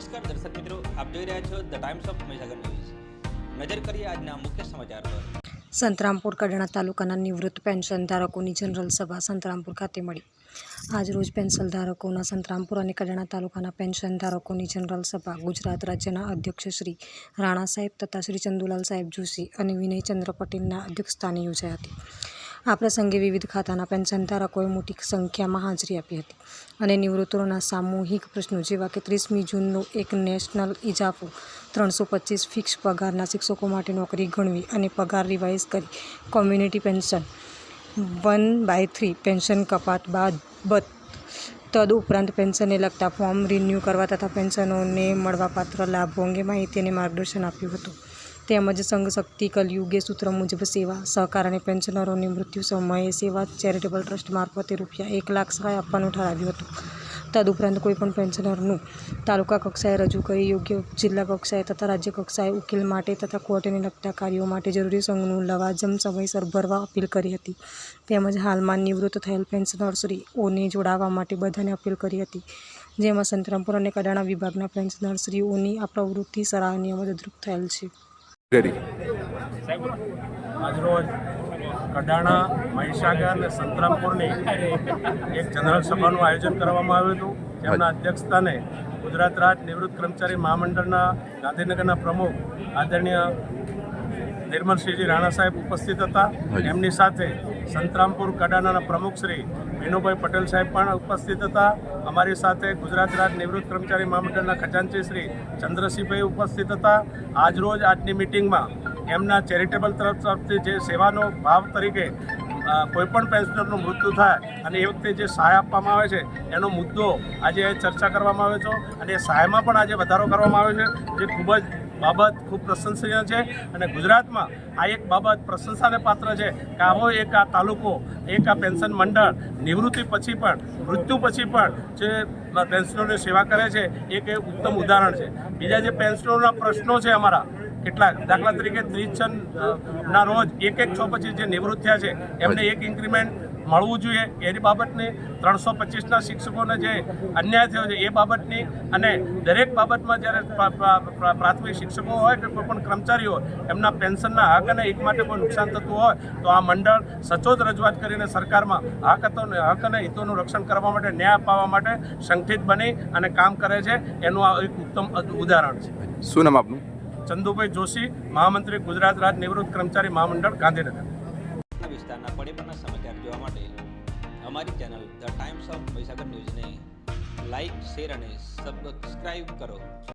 નમસ્કાર દર્શક મિત્રો, આપ જોઈ રહ્યા છો the times of Mahisagar news. નજર કરીએ આજના મુખ્ય સમાચાર પર. સંતરામપુર કડાણા તાલુકાના નિવૃત્ત પેન્શન ધારકોની જનરલ સભા સંતરામપુર ખાતે મળી. આજરોજ પેન્શન ધારકોના સંતરામપુર અને કડાણા તાલુકાના પેન્શન ધારકોની જનરલ સભા ગુજરાત રાજ્યના અધ્યક્ષ શ્રી રાણા સાહેબ તથા શ્રી ચંદુલાલ સાહેબ જોશી અને વિનયચંદ્ર પટેલના અધ્યક્ષસ્થાને યોજાઈ હતી. આ પ્રસંગે વિવિધ ખાતાના પેન્શન ધારકોએ મોટી સંખ્યામાં હાજરી આપી હતી અને નિવૃત્તોના સામૂહિક પ્રશ્નો જેવા કે 30મી જૂનનો એક નેશનલ ઇજાફો, 325 ફિક્સ પગારના શિક્ષકો માટે નોકરી ગણવી અને પગાર રિવાઇઝ કરી કોમ્યુનિટી પેન્શન 1/3 પેન્શન કપાત બાબત તદુપરાંત પેન્શનને લગતા ફોર્મ રિન્યૂ કરવા તથા પેન્શનોને મળવાપાત્ર લાભો અંગે માહિતી અને માર્ગદર્શન આપ્યું હતું. તેમજ સંઘ શક્તિ કલયુગે સૂત્ર મુજબ સેવા સહકાર અને પેન્શનરોની મૃત્યુ સમયે સેવા ચેરિટેબલ ટ્રસ્ટ મારફતે ₹1 લાખ સહાય આપવાનું ઠરાવ્યું હતું. તદુપરાંત કોઈપણ પેન્શનરનું તાલુકા કક્ષાએ રજૂ કરી યોગ્ય જિલ્લા કક્ષાએ તથા રાજ્ય કક્ષાએ ઉકેલ માટે તથા કોર્ટને લગતા કાર્યો માટે જરૂરી સંઘનું લવાજમ સમયસર ભરવા અપીલ કરી હતી. તેમજ હાલમાં નિવૃત્ત થયેલ પેન્શનરશ્રીઓને જોડાવા માટે બધાને અપીલ કરી હતી. જેમાં સંતરામપુર અને કડાણા વિભાગના પેન્શનરશ્રીઓની આ પ્રવૃત્તિ સરાહનીય મદદરૂપ થયેલ છે. આજરોજ કડાણા, મહીસાગર અને સંતરામપુરની એક જનરલ સભાનું આયોજન કરવામાં આવ્યું હતું. જેમના અધ્યક્ષસ્થાને ગુજરાત રાજ્ય નિવૃત્ત કર્મચારી મહામંડળના ગાંધીનગરના પ્રમુખ આદરણીય નિર્મલસિંહજી રાણા સાહેબ ઉપસ્થિત હતા. એમની સાથે સંતરામપુર કડાણાના પ્રમુખ શ્રી વિનુભાઈ પટેલ સાહેબ પણ ઉપસ્થિત હતા. અમારી સાથે ગુજરાત રાજ્ય નિવૃત્ત કર્મચારી મહામંડળના ખજાનચી શ્રી ચંદ્રસિંહભાઈ ઉપસ્થિત હતા. આજરોજ આજની મિટિંગમાં એમના ચેરિટેબલ તરફથી જે સેવાનો ભાવ તરીકે કોઈપણ પેન્શનરનું મૃત્યુ થાય અને એ વખતે જે સહાય આપવામાં આવે છે એનો મુદ્દો આજે ચર્ચા કરવામાં આવે છે અને એ સહાયમાં પણ આજે વધારો કરવામાં આવે છે, જે ખૂબ જ બાબત ખૂબ પ્રશંસનીય છે. અને ગુજરાતમાં આ એક બાબત પ્રશંસાને પાત્ર છે કે આવો એક આ તાલુકો, એક આ પેન્શન મંડળ નિવૃત્તિ પછી પણ, મૃત્યુ પછી પણ જે પેન્શનરોની સેવા કરે છે એક ઉત્તમ ઉદાહરણ છે. બીજા જે પેન્શનરોના પ્રશ્નો છે અમારા કેટલાક, દાખલા તરીકે 30 ના રોજ 1/6 પછી જે નિવૃત્ત થયા છે એમને એક ઇન્ક્રીમેન્ટ મળવું જોઈએ એની બાબતની, 325ના શિક્ષકોને જે અન્યાય થયો છે એ બાબતની, અને દરેક બાબતમાં જ્યારે પ્રાથમિક શિક્ષકો હોય કે કોઈ પણ કર્મચારીઓ એમના પેન્શનના હક અને હિત માટે કોઈ નુકસાન થતું હોય તો આ મંડળ સચોટ રજૂઆત કરીને સરકારમાં હક અને હિતોનું રક્ષણ કરવા માટે, ન્યાય અપાવવા માટે સંગઠિત બની અને કામ કરે છે. એનું આ એક ઉત્તમ ઉદાહરણ છે. શું નામ આપનું? ચંદુભાઈ જોશી, મહામંત્રી ગુજરાત રાજ્ય નિવૃત્ત કર્મચારી મહામંડળ ગાંધીનગર. વિસ્તારના પડેપણના સમાચાર જોવા માટે અમારી channel the times of Mahisagar ન્યૂઝને લાઇક, શેર અને સબસ્ક્રાઇબ કરો.